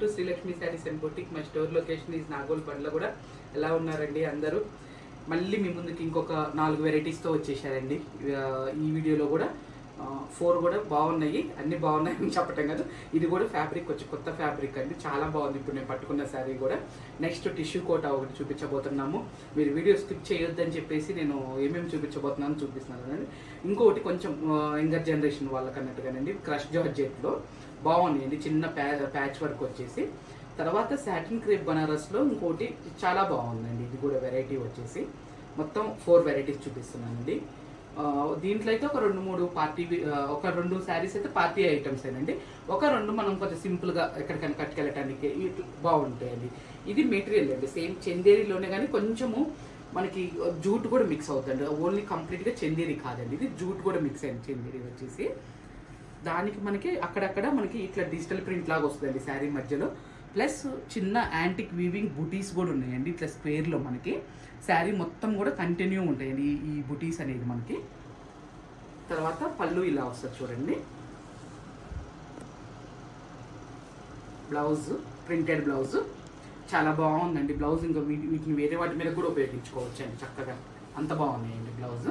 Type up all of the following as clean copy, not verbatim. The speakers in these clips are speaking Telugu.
To Srilakshmi saris and boutique. My store location is Nagole బండ్లో కూడా. ఎలా ఉన్నారండి అందరూ? మళ్ళీ మీ ముందుకి ఇంకొక 4 వెరైటీస్తో వచ్చేసారండి. ఈ వీడియోలో కూడా 4 కూడా బాగున్నాయి, అన్ని బాగున్నాయని చెప్పటం కాదు. ఇది కూడా ఫ్యాబ్రిక్ వచ్చి కొత్త ఫ్యాబ్రిక్ అండి, చాలా బాగుంది. ఇప్పుడు నేను పట్టుకున్న శారీ కూడా. నెక్స్ట్ టిష్యూ కోట ఒకటి చూపించబోతున్నాము. మీరు వీడియో స్కిప్ చేయొద్దని చెప్పేసి నేను ఏమేమి చూపించబోతున్నాను చూపిస్తున్నాను కదండి. ఇంకొకటి కొంచెం యంగర్ జనరేషన్ వాళ్ళకి అన్నట్టుగానండి, క్రష్ జార్జెట్లో బాగున్నాయండి, చిన్న ప్యాచ్ వర్క్ వచ్చేసి. తర్వాత సాటిన్ క్రేప్ బనారస్లో ఇంకోటి చాలా బాగుందండి. ఇది కూడా వెరైటీ వచ్చేసి మొత్తం 4 వెరైటీస్ చూపిస్తున్నానండి. దీంట్లో అయితే ఒక 2-3 పార్టీ, ఒక 2 శారీస్ అయితే పార్టీ ఐటమ్స్ ఏనండి. ఒక 2 మనం కొంచెం సింపుల్గా ఎక్కడికైనా కట్టుకెళ్ళటానికి బాగుంటాయండి. ఇది మెటీరియల్ అండి, సేమ్ చందేరిలోనే కానీ కొంచెము మనకి జూట్ కూడా మిక్స్ అవుతుంది. ఓన్లీ కంప్లీట్గా చందేరి కాదండి, ఇది జూట్ కూడా మిక్స్ అయింది. చందేరి వచ్చేసి దానికి మనకి అక్కడక్కడ మనకి ఇట్లా డిజిటల్ ప్రింట్ లాగా వస్తుందండి శారీ మధ్యలో. ప్లస్ చిన్న యాంటిక్ వీవింగ్ బుటీస్ కూడా ఉన్నాయండి ఇట్లా స్క్వేర్లో. మనకి శారీ మొత్తం కూడా కంటిన్యూ ఉంటాయండి ఈ బుటీస్ అనేది మనకి. తర్వాత పళ్ళు ఇలా వస్తుంది చూడండి. బ్లౌజ్ ప్రింటెడ్ బ్లౌజ్ చాలా బాగుందండి. బ్లౌజ్ ఇంకా వీటిని వేరే వాటి మీద కూడా ఉపయోగించుకోవచ్చు అండి చక్కగా, అంత బాగున్నాయండి బ్లౌజ్.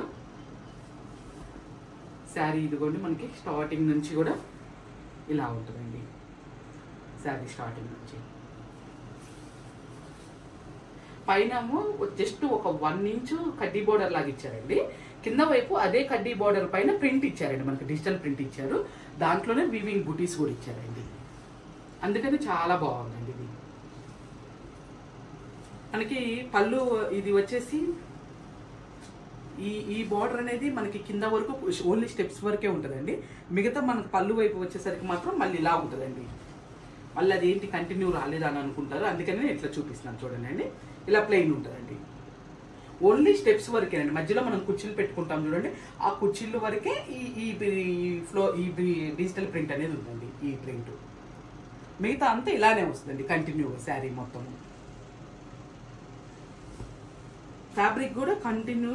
శారీ ఇదిగోండి మనకి స్టార్టింగ్ నుంచి కూడా ఇలా ఉంటుందండి. శారీ స్టార్టింగ్ నుంచి పైన జస్ట్ ఒక 1 ఇంచు కడ్డీ బోర్డర్ లాగా ఇచ్చారండి. కింద వైపు అదే కడ్డీ బోర్డర్ పైన ప్రింట్ ఇచ్చారండి, మనకి డిజిటల్ ప్రింట్ ఇచ్చారు. దాంట్లోనే వీవింగ్ బుటీస్ కూడా ఇచ్చారండి. అందుకని చాలా బాగుందండి ఇది. మనకి పళ్ళు ఇది వచ్చేసి ఈ బార్డర్ అనేది మనకి కింద వరకు ఓన్లీ స్టెప్స్ వరకే ఉంటుందండి. మిగతా మనకు పళ్ళు వైపు వచ్చేసరికి మాత్రం మళ్ళీ ఇలా ఉంటుందండి. మళ్ళీ అదేంటి కంటిన్యూ రాలేదని అనుకుంటారు, అందుకని నేను ఇట్లా చూపిస్తున్నాను చూడండి. ఇలా ప్లెయిన్ ఉంటుందండి, ఓన్లీ స్టెప్స్ వరకేనండి. మధ్యలో మనం కుర్చీలు పెట్టుకుంటాం చూడండి, ఆ కుర్చీల వరకే ఈ డిజిటల్ ప్రింట్ అనేది ఉందండి. ఈ ప్రింట్ మిగతా అంతా ఇలానే వస్తుందండి కంటిన్యూ శారీ మొత్తం. ఫ్యాబ్రిక్ కూడా కంటిన్యూ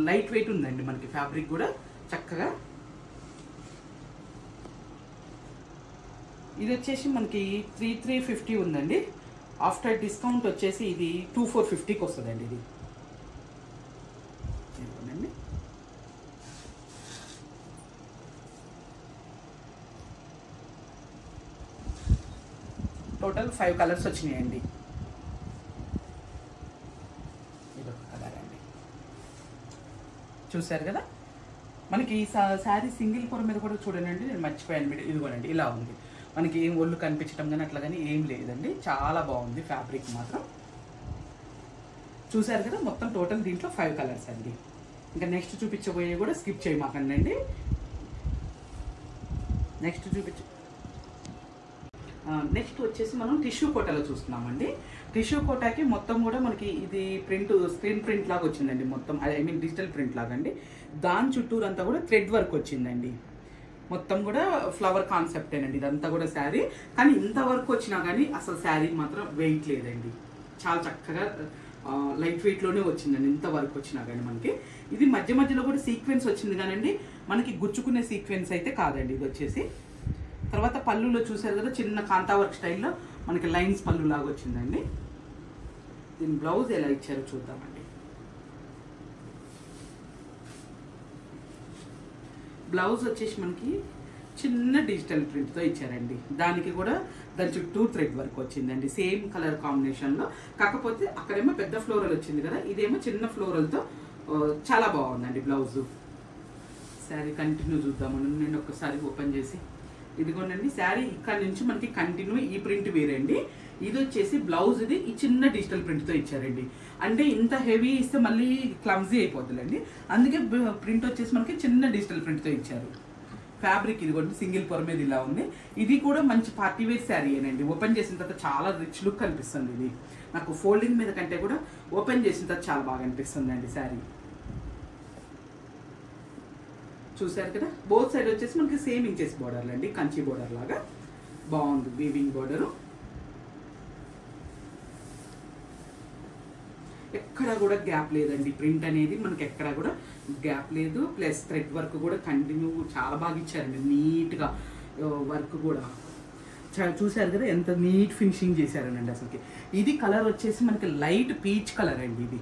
లైట్ వెయిట్ ఉందండి మనకి. ఫ్యాబ్రిక్ కూడా చక్కగా. ఇది వచ్చేసి మనకి 3350 ఉందండి. ఆఫ్టర్ డిస్కౌంట్ వచ్చేసి ఇది 2450కి వస్తుందండి. ఇది టోటల్ 5 కలర్స్ వచ్చినాయండి. ఇదొక కలర్ అండి, చూసారు కదా. మనకి ఈ శారీ సింగిల్ పొర మీద కూడా చూడండి, నేను మర్చిపోయాను మీరు. ఇదిగోనండి ఇలా ఉంది మనకి. ఏం ఒళ్ళు కనిపించడం కానీ అట్లా కానీ ఏం లేదండి, చాలా బాగుంది ఫ్యాబ్రిక్ మాత్రం. చూసారు కదా మొత్తం టోటల్ దీంట్లో 5 కలర్స్ అండి. ఇంకా నెక్స్ట్ చూపించబోయే కూడా స్కిప్ చేయమాకండి. నెక్స్ట్ వచ్చేసి మనం టిష్యూ కోటాలో చూస్తున్నామండి. టిష్యూ కోటాకి మొత్తం కూడా మనకి ఇది స్క్రీన్ ప్రింట్ లాగా వచ్చిందండి మొత్తం, డిజిటల్ ప్రింట్ లాగా అండి. దాని చుట్టూరంతా కూడా థ్రెడ్ వర్క్ వచ్చిందండి. మొత్తం కూడా ఫ్లవర్ కాన్సెప్టేనండి ఇదంతా కూడా శారీ. కానీ ఇంత వర్క్ వచ్చినా కానీ అసలు శారీ మాత్రం వెయిట్ లేదండి, చాలా చక్కగా లైట్ వెయిట్లోనే వచ్చిందండి ఇంత వర్క్ వచ్చినా కానీ మనకి. ఇది మధ్యలో కూడా సీక్వెన్స్ వచ్చింది కానండి, మనకి గుచ్చుకునే సీక్వెన్స్ అయితే కాదండి ఇది వచ్చేసి. తర్వాత పళ్ళులో చూసారు కదా చిన్న కాంతా వర్క్ స్టైల్లో మనకి లైన్స్ పళ్ళు లాగా వచ్చిందండి. దీని బ్లౌజ్ ఎలా ఇచ్చారో చూద్దామండి. బ్లౌజ్ వచ్చేసి మనకి చిన్న డిజిటల్ ప్రింట్తో ఇచ్చారండి. దానికి కూడా దాని చుట్టూ థ్రెడ్ వర్క్ వచ్చిందండి సేమ్ కలర్ కాంబినేషన్లో. కాకపోతే అక్కడేమో పెద్ద ఫ్లోరల్ వచ్చింది కదా, ఇదేమో చిన్న ఫ్లోరల్తో చాలా బాగుందండి బ్లౌజు. శారీ కంటిన్యూ చూద్దామండి. నేను ఒకసారి ఓపెన్ చేసి ఇదిగోనండి శారీ ఇక్కడ నుంచి మనకి కంటిన్యూ ఈ ప్రింట్ వేరండి. ఇది వచ్చేసి బ్లౌజ్ ఇది ఈ చిన్న డిజిటల్ ప్రింట్తో ఇచ్చారండి. అంటే ఇంత హెవీ ఇస్తే మళ్ళీ క్లమ్జీ అయిపోతుందండి, అందుకే ప్రింట్ వచ్చేసి మనకి చిన్న డిజిటల్ ప్రింట్తో ఇచ్చారు. ఫ్యాబ్రిక్ ఇదిగోండి సింగిల్ పొర మీద ఇలా ఉంది. ఇది కూడా మంచి పార్టీ వేర్ శారీ ఏనండి. ఓపెన్ చేసిన తర్వాత చాలా రిచ్ లుక్ అనిపిస్తుంది. ఇది నాకు ఫోల్డింగ్ మీద కంటే కూడా ఓపెన్ చేసిన తర్వాత చాలా బాగా అనిపిస్తుంది అండి శారీ. చూసారు కదా బోత్ సైడ్ వచ్చేసి మనకి సేమ్ ఇంచెస్ బోర్డర్లు అండి, కంచి బోర్డర్ లాగా బాగుంది వీవింగ్ బోర్డరు. ఎక్కడ కూడా గ్యాప్ లేదండి, ప్రింట్ అనేది మనకి ఎక్కడ కూడా గ్యాప్ లేదు. ప్లస్ థ్రెడ్ వర్క్ కూడా కంటిన్యూ చాలా బాగా ఇచ్చారండి, నీట్గా వర్క్ కూడా. చూసారు కదా ఎంత నీట్ ఫినిషింగ్ చేశారనండి అసలుకి. ఇది కలర్ వచ్చేసి మనకి లైట్ పీచ్ కలర్ అండి. ఇది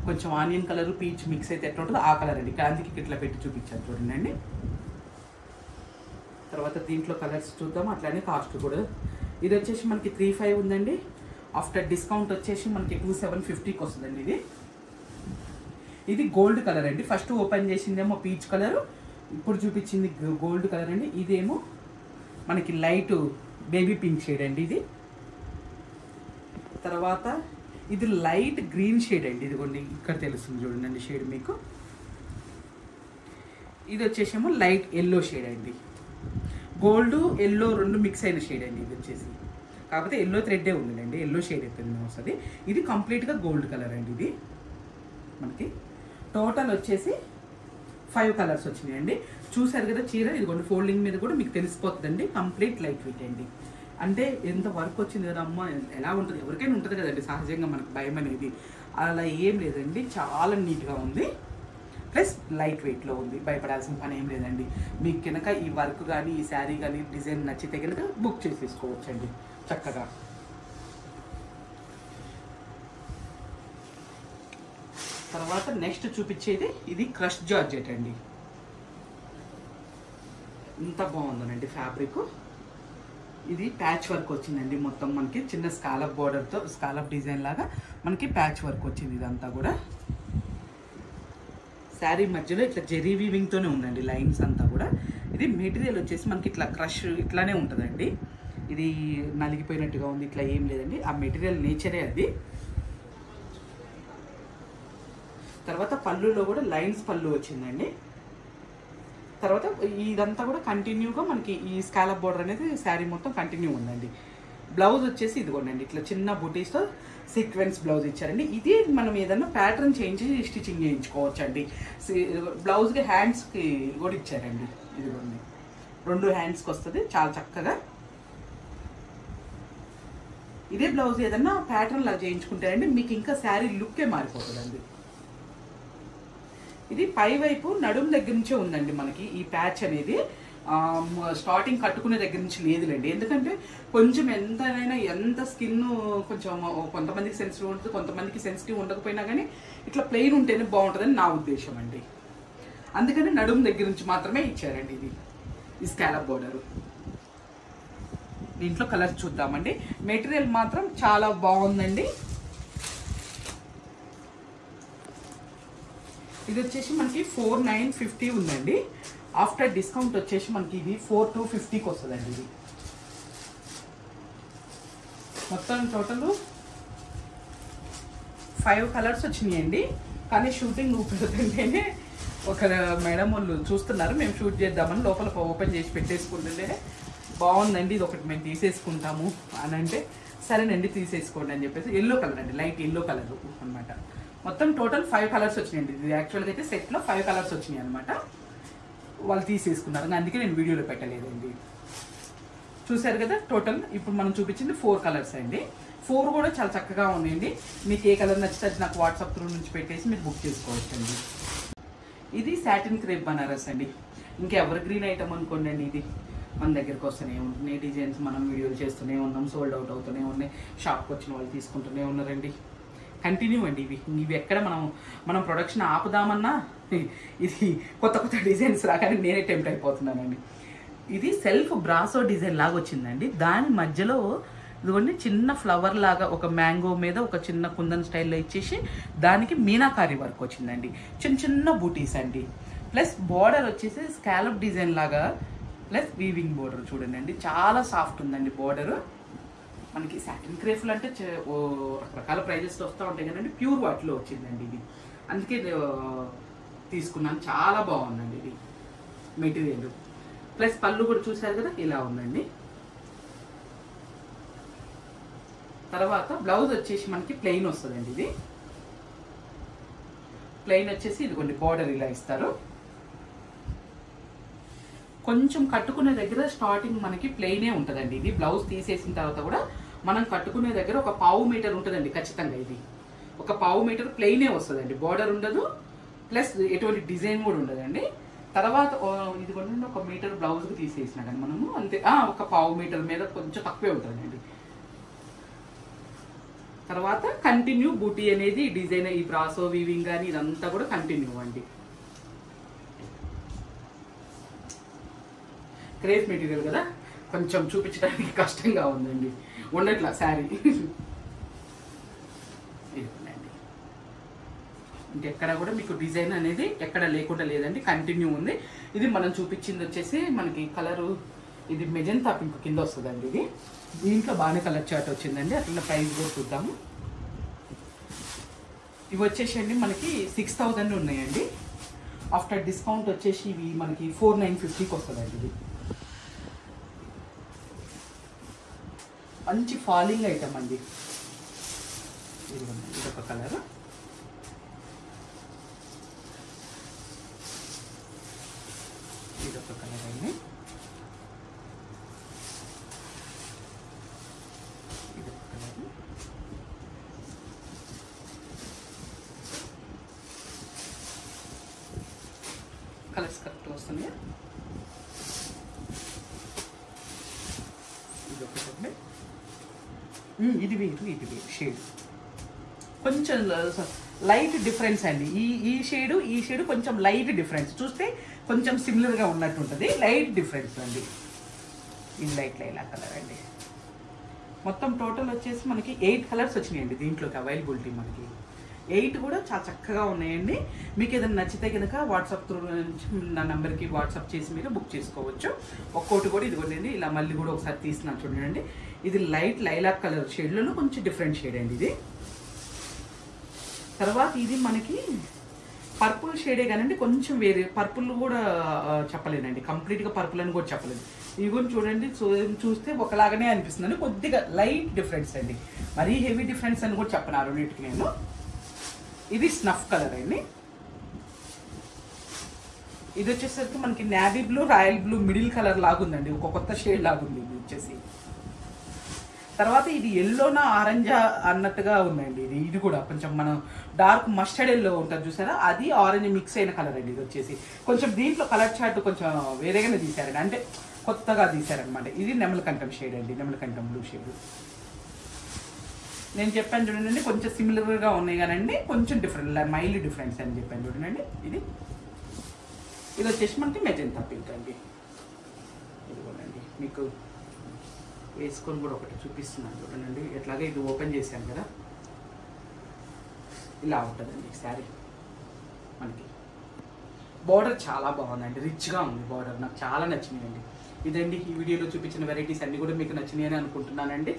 కొంచెం ఆనియన్ కలర్ పీచ్ మిక్స్ అయితే ఎట్లా ఉంటుందో ఆ కలర్ అండి. క్రాంతికి ఇట్లా పెట్టి చూపించాను చూడండి. తర్వాత దీంట్లో కలర్స్ చూద్దాం, అట్లానే కాస్ట్ కూడా. ఇది వచ్చేసి మనకి 3,500 ఉందండి. ఆఫ్టర్ డిస్కౌంట్ వచ్చేసి మనకి 2,750కి వస్తుందండి. ఇది గోల్డ్ కలర్ అండి. ఫస్ట్ ఓపెన్ చేసిందేమో పీచ్ కలర్, ఇప్పుడు చూపించింది గోల్డ్ కలర్ అండి. ఇదేమో మనకి లైట్ బేబీ పింక్ షేడ్ అండి ఇది. తర్వాత ఇది లైట్ గ్రీన్ షేడ్ అండి. ఇది కొన్ని ఇక్కడ తెలుస్తుంది చూడండి షేడ్ మీకు. ఇది వచ్చేసేమో లైట్ ఎల్లో షేడ్ అండి. గోల్డ్ ఎల్లో రెండు మిక్స్ అయిన షేడ్ అండి ఇది వచ్చేసి. కాకపోతే ఎల్లో థ్రెడ్డే ఉందండి, ఎల్లో షేడ్ అయితే వస్తుంది. ఇది కంప్లీట్గా గోల్డ్ కలర్ అండి. ఇది మనకి టోటల్ వచ్చేసి 5 కలర్స్ వచ్చినాయండి. చూసారు కదా చీర, ఇదిగోండి ఫోల్డింగ్ మీద కూడా మీకు తెలిసిపోతుందండి. కంప్లీట్ లైట్ వెయిట్ అండి. అంటే ఎంత వర్క్ వచ్చింది కదా అమ్మ, ఎలా ఉంటుంది, ఎవరికైనా ఉంటుంది కదండి సహజంగా మనకు భయం అనేది. అలా ఏం లేదండి, చాలా నీట్గా ఉంది. ప్లస్ లైట్ వెయిట్లో ఉంది, భయపడాల్సిన పని ఏం లేదండి. మీకు కనుక ఈ వర్క్ కానీ ఈ శారీ కానీ డిజైన్ నచ్చితే కనుక బుక్ చేసేసుకోవచ్చండి చక్కగా. తర్వాత నెక్స్ట్ చూపించేది ఇది క్రష్ జార్జెట్ అండి. ఇంత బాగుందనండి ఫ్యాబ్రిక్. ఇది ప్యాచ్ వర్క్ వచ్చిందండి మొత్తం మనకి. చిన్న స్కాలప్ బోర్డర్తో స్కాలప్ డిజైన్ లాగా మనకి ప్యాచ్ వర్క్ వచ్చింది. ఇదంతా కూడా శారీ మధ్యలో ఇట్లా జెరీ వీవింగ్తోనే ఉందండి లైన్స్ అంతా కూడా. ఇది మెటీరియల్ వచ్చేసి మనకి ఇట్లా క్రష్ ఇట్లానే ఉంటుందండి. ఇది నలిగిపోయినట్టుగా ఉంది, ఇట్లా ఏం లేదండి. ఆ మెటీరియల్ నేచరే అది. తర్వాత పళ్ళులో కూడా లైన్స్ పళ్ళు వచ్చిందండి. తర్వాత ఇదంతా కూడా కంటిన్యూగా మనకి ఈ స్కాలప్ బోర్డర్ అనేది శారీ మొత్తం కంటిన్యూ ఉందండి. బ్లౌజ్ వచ్చేసి ఇదిగోండి ఇట్లా చిన్న బుటీస్తో సీక్వెన్స్ బ్లౌజ్ ఇచ్చారండి. ఇది మనం ఏదన్నా ప్యాటర్న్ చేంజ్ స్టిచ్చింగ్ చేయించుకోవచ్చు అండి. బ్లౌజ్కి హ్యాండ్స్కి కూడా ఇచ్చారండి. ఇదిగోండి 2 హ్యాండ్స్కి వస్తుంది చాలా చక్కగా. ఇదే బ్లౌజ్ ఏదన్నా ప్యాటర్న్ లాగా చేయించుకుంటారండి మీకు ఇంకా శారీ లుక్కే మారిపోతుందండి. ఇది పై వైపు నడుము దగ్గర నుంచే ఉందండి మనకి ఈ ప్యాచ్ అనేది. స్టార్టింగ్ కట్టుకునే దగ్గర నుంచి లేదులేండి. ఎందుకంటే కొంచెం ఎంతైనా ఎంత స్కిన్ కొంచెం కొంతమందికి సెన్సిటివ్ ఉంటుంది, కొంతమందికి సెన్సిటివ్ ఉండకపోయినా కానీ ఇట్లా ప్లెయిన్ ఉంటేనే బాగుంటుందని నా ఉద్దేశం అండి. అందుకని నడుము దగ్గర నుంచి మాత్రమే ఇచ్చారండి ఇది ఈ స్కాలప్ బోర్డర్. దీంట్లో కలర్స్ చూద్దామండి. మెటీరియల్ మాత్రం చాలా బాగుందండి. ఇది వచ్చేసి మనకి 4,950 ఉందండి. ఆఫ్టర్ డిస్కౌంట్ వచ్చేసి మనకి ఇది 4,250కి వస్తుందండి. ఇది మొత్తం టోటల్ 5 కలర్స్ వచ్చినాయండి. కానీ షూటింగ్ పెడుతుంటేనే ఒక మేడం వాళ్ళు చూస్తున్నారు, మేము షూట్ చేద్దామని లోపల ఓపెన్ చేసి పెట్టేసుకుంటుంటే బాగుందండి ఇది ఒకటి మేము తీసేసుకుంటాము అని అంటే సరేనండి తీసేసుకోండి అని చెప్పేసి. ఎల్లో కలర్ అండి, లైట్ ఎల్లో కలర్ అనమాట. మొత్తం టోటల్ 5 కలర్స్ వచ్చినాయండి. ఇది యాక్చువల్గా అయితే సెట్లో 5 కలర్స్ వచ్చినాయి అనమాట. వాళ్ళు తీసేసుకున్నారు, అందుకే నేను వీడియోలో పెట్టలేదండి. చూసారు కదా టోటల్. ఇప్పుడు మనం చూపించింది 4 కలర్స్ అండి. 4 కూడా చాలా చక్కగా ఉన్నాయండి. మీకు ఏ కలర్ నచ్చితే అది నాకు వాట్సాప్ త్రూ నుంచి పెట్టేసి మీరు బుక్ చేసుకోవచ్చండి. ఇది సాటిన్ క్రేప్ బనారస్ అండి. ఇంకా ఎవర్ గ్రీన్ ఐటమ్ అనుకోండి అండి. ఇది మన దగ్గరకు వస్తూనే ఉంటున్నాయి డిజైన్స్, మనం వీడియోలు చేస్తూనే ఉన్నాం, సోల్డ్ అవుట్ అవుతూనే ఉన్నాయి. షాప్కి వచ్చిన వాళ్ళు తీసుకుంటూనే ఉన్నారండి. కంటిన్యూ అండి. ఇవి ఎక్కడ మనం ప్రొడక్షన్ ఆపుదామన్నా ఇది కొత్త కొత్త డిజైన్స్ రాగానే నేనే టెంప్ట్ అయిపోతున్నానండి. ఇది సెల్ఫ్ బ్రాసో డిజైన్ లాగా వచ్చిందండి. దాని మధ్యలో ఇదిగోండి చిన్న ఫ్లవర్ లాగా ఒక మ్యాంగో మీద ఒక చిన్న కుందన్ స్టైల్లో ఇచ్చేసి దానికి మీనాకారి వర్క్ వచ్చిందండి. చిన్న చిన్న బూటీస్ అండి. ప్లస్ బార్డర్ వచ్చేసి స్కాలప్ డిజైన్ లాగా ప్లస్ వీవింగ్ బోర్డర్ చూడండి అండి. చాలా సాఫ్ట్ ఉందండి బోర్డర్. మనకి సాటిన్ క్రేఫ్లు అంటే రకరకాల ప్రైజెస్ వస్తూ ఉంటాయి కదండి. ప్యూర్ వాటిలో వచ్చిందండి ఇది, అందుకే తీసుకున్నాను. చాలా బాగుందండి ఇది మెటీరియల్. ప్లస్ పళ్ళు కూడా చూసారు కదా ఇలా ఉందండి. తర్వాత బ్లౌజ్ వచ్చేసి మనకి ప్లెయిన్ వస్తుందండి. ఇది ప్లెయిన్ వచ్చేసి ఇదిగోండి బార్డర్ ఇలా ఇస్తారు. కొంచెం కట్టుకునే దగ్గర స్టార్టింగ్ మనకి ప్లెయినే ఉంటుందండి. ఇది బ్లౌజ్ తీసేసిన తర్వాత కూడా మనం కట్టుకునే దగ్గర ఒక 1/2 మీటర్ ఉంటుందండి ఖచ్చితంగా. ఇది ఒక 1/2 మీటర్ ప్లెయినే వస్తుందండి, బార్డర్ ఉండదు, ప్లస్ ఎటువంటి డిజైన్ కూడా ఉండదండి. తర్వాత ఇది కూడా 1 మీటర్ బ్లౌజ్కి తీసేసినా కానీ మనము అంతే, ఒక 1/2 మీటర్ మీద కొంచెం తక్కువే ఉంటుందండి. తర్వాత కంటిన్యూ బూటీ అనేది డిజైన్, ఈ బ్రాసో వీవింగ్ కానీ ఇదంతా కూడా కంటిన్యూ అండి. క్రేప్ మెటీరియల్ కదా, కొంచెం చూపించడానికి కష్టంగా ఉందండి, ఉండట్లా శారీ. ఇదిగోండి, ఇంకెక్కడ కూడా మీకు డిజైన్ అనేది ఎక్కడ లేకుండా లేదండి, కంటిన్యూ ఉంది. ఇది మనం చూపించింది వచ్చేసి మనకి కలరు, ఇది మెజంతా పింక్ కింద వస్తుందండి. ఇది దీంట్లో బాగానే కలర్ చార్ట్ వచ్చిందండి. అట్లా ప్రైస్ కూడా చూద్దాము. ఇవి వచ్చేసండి మనకి 6000 ఉన్నాయండి. ఆఫ్టర్ డిస్కౌంట్ వచ్చేసి ఇవి మనకి 4950కి వస్తుందండి. ఇది మంచి ఫాలింగ్ ఐటమ్ అండి. ఇదొక కలర్, ఇదొక కలర్ అండి. ఇదొక కలర్, కలర్స్ కరెక్ట్ వస్తున్నాయి. ఇదొకటి, ఇది వేరు, ఇది వేరు షేడ్, కొంచెం లైట్ డిఫరెన్స్ అండి. ఈ షేడు కొంచెం లైట్ డిఫరెన్స్, చూస్తే కొంచెం సిమిలర్గా ఉన్నట్టు ఉంటుంది, లైట్ డిఫరెన్స్ అండి. ఇది లైట్ లైలా కలర్ అండి. మొత్తం టోటల్ వచ్చేసి మనకి 8 కలర్స్ వచ్చినాయండి దీంట్లోకి అవైలబిలిటీ. మనకి 8 కూడా చాలా చక్కగా ఉన్నాయండి. మీకు ఏదైనా నచ్చితే కనుక వాట్సాప్ త్రూ నా నెంబర్కి వాట్సాప్ చేసి మీరు బుక్ చేసుకోవచ్చు. ఒక్కోటి కూడా ఇదిగోండి, ఇలా మళ్ళీ కూడా ఒకసారి తీసినా చూడండి. ఇది లైట్ లైలాక్ కలర్ షేడ్లోనూ కొంచెం డిఫరెంట్ షేడ్ అండి ఇది. తర్వాత ఇది మనకి పర్పుల్ షేడే కానండి, కొంచెం వేరే పర్పుల్ కూడా చెప్పలేనండి, కంప్లీట్గా పర్పుల్ అని కూడా చెప్పలేదు. ఇవి కూడా చూడండి, చూస్తే ఒకలాగానే అనిపిస్తుందండి, కొద్దిగా లైట్ డిఫరెన్స్ అండి, మరీ హెవీ డిఫరెన్స్ అని కూడా చెప్పను ఆ రెండింటికి నేను. ఇది స్నఫ్ కలర్ అండి. ఇది వచ్చేసరికి మనకి navy blue, royal blue middle colour లాగుందండి, ఒక కొత్త షేడ్ లాగుంది ఇది వచ్చేసి. తర్వాత ఇది ఎల్లోనా ఆరెంజా అన్నట్టుగా ఉందండి. ఇది కూడా కొంచెం మనం డార్క్ మస్టర్డ్ ఎల్లో ఉంటుంది చూసారా, అది ఆరెంజ్ మిక్స్ అయిన కలర్ అండి. ఇది వచ్చేసి కొంచెం దీంట్లో కలర్ చార్ట్ కొంచెం వేరేగానే తీశారండి, అంటే కొత్తగా తీశారనమాట. ఇది నెమలకంఠం షేడ్ అండి, నెమలకంఠం బ్లూ షేడ్. నేను చెప్పాను చూడండి, కొంచెం సిమిలర్గా ఉన్నాయి కానండి, కొంచెం డిఫరెంట్, మైల్డ్ డిఫరెన్స్ అని చెప్పాను చూడండి. ఇది వచ్చేసి మనకి మెజంతా పింక్ అండి. ఇదిగోనండి, మీకు వేసుకొని కూడా ఒకటి చూపిస్తున్నాను చూడండి. ఎట్లాగే ఇది ఓపెన్ చేశాను కదా, ఇలా ఉంటుందండి శారీ. మనకి బార్డర్ చాలా బాగుందండి, రిచ్గా ఉంది బార్డర్, నాకు చాలా నచ్చినాయండి. ఇదండి ఈ వీడియోలో చూపించిన వెరైటీస్ అన్నీ కూడా మీకు నచ్చినాయని అనుకుంటున్నానండి.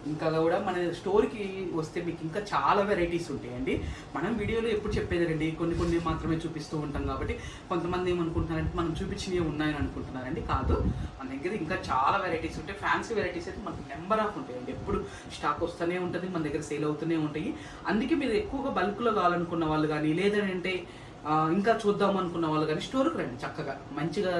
ఇంకా కూడా మన స్టోర్కి వస్తే మీకు ఇంకా చాలా వెరైటీస్ ఉంటాయండి. మనం వీడియోలో ఎప్పుడు చెప్పేదండి కొన్ని మాత్రమే చూపిస్తూ ఉంటాం కాబట్టి కొంతమంది ఏమనుకుంటున్నారంటే మనం చూపించినవి ఉన్నాయని అనుకుంటున్నారండి. కాదు, మన దగ్గర ఇంకా చాలా వెరైటీస్ ఉంటాయి. ఫ్యాన్సీ వెరైటీస్ అయితే మనకు నెంబర్ ఆఫ్ ఉంటాయండి, ఎప్పుడు స్టాక్ వస్తూనే ఉంటుంది, మన దగ్గర సేల్ అవుతూనే ఉంటాయి. అందుకే మీరు ఎక్కువగా బల్క్లో కావాలనుకున్న వాళ్ళు కానీ, లేదంటే ఇంకా చూద్దాం అనుకున్న వాళ్ళు కానీ స్టోర్కి రండి చక్కగా మంచిగా.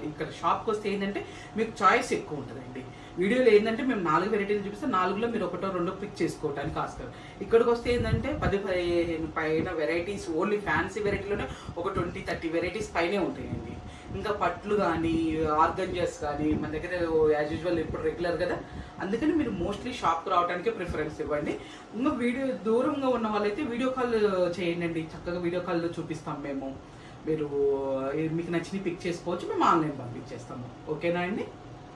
ఇక్కడ షాప్కి వస్తే ఏంటంటే మీకు చాయిస్ ఎక్కువ ఉంటుందండి. వీడియోలో ఏంటంటే మేము 4 వెరైటీలు చూపిస్తే 4లో మీరు 1 2 పిక్ చేసుకోవడానికి ఆస్కారం. ఇక్కడికి వస్తే ఏంటంటే 10-15 పైన వెరైటీస్, ఓన్లీ ఫ్యాన్సీ వెరైటీలోనే ఒక 20-30 వెరైటీస్ పైనే ఉంటాయండి. ఇంకా పట్లు కానీ, ఆర్గంజర్స్ కానీ మన దగ్గర యాజ్ యూజువల్ ఇప్పుడు రెగ్యులర్ కదా, అందుకని మీరు మోస్ట్లీ షాప్కి రావడానికే ప్రిఫరెన్స్ ఇవ్వండి. ఇంకా దూరంగా ఉన్న వాళ్ళైతే వీడియో కాల్ చేయండి, చక్కగా వీడియో కాల్లో చూపిస్తాం మేము. మీరు మీకు నచ్చిన పిక్ చేసుకోవచ్చు, మేము ఆన్లైన్ పంపించేస్తాము. ఓకేనా అండి?